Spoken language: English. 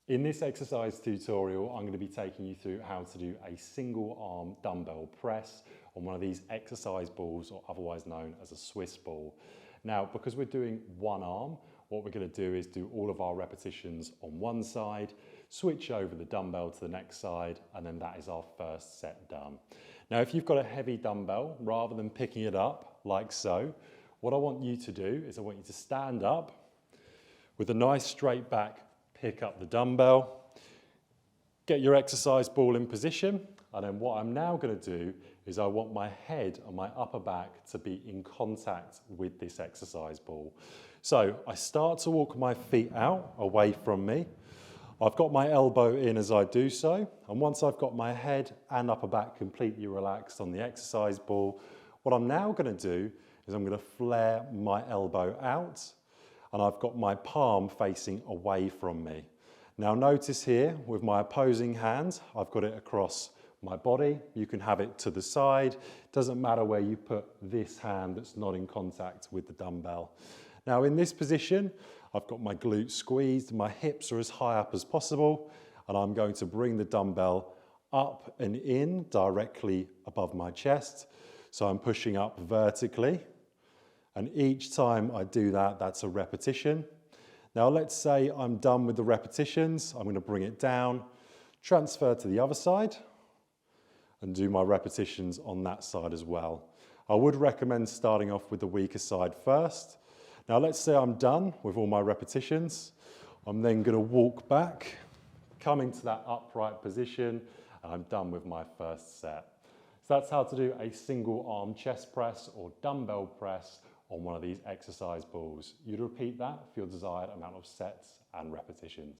In this exercise tutorial, I'm going to be taking you through how to do a single arm dumbbell press on one of these exercise balls, or otherwise known as a Swiss ball. Now, because we're doing one arm, what we're going to do is do all of our repetitions on one side, switch over the dumbbell to the next side, and then that is our first set done. Now, if you've got a heavy dumbbell, rather than picking it up like so, what I want you to do is I want you to stand up with a nice straight back. Pick up the dumbbell, get your exercise ball in position, and then what I'm now going to do is I want my head and my upper back to be in contact with this exercise ball. So I start to walk my feet out away from me. I've got my elbow in as I do so, and once I've got my head and upper back completely relaxed on the exercise ball, what I'm now going to do is I'm going to flare my elbow out, and I've got my palm facing away from me. Now notice here with my opposing hand, I've got it across my body. You can have it to the side. Doesn't matter where you put this hand that's not in contact with the dumbbell. Now in this position, I've got my glutes squeezed, my hips are as high up as possible, and I'm going to bring the dumbbell up and in directly above my chest. So I'm pushing up vertically. And each time I do that, that's a repetition. Now let's say I'm done with the repetitions. I'm going to bring it down, transfer to the other side, and do my repetitions on that side as well. I would recommend starting off with the weaker side first. Now let's say I'm done with all my repetitions. I'm then going to walk back, come into that upright position, and I'm done with my first set. So that's how to do a single arm chest press or dumbbell press on one of these exercise balls. You'd repeat that for your desired amount of sets and repetitions.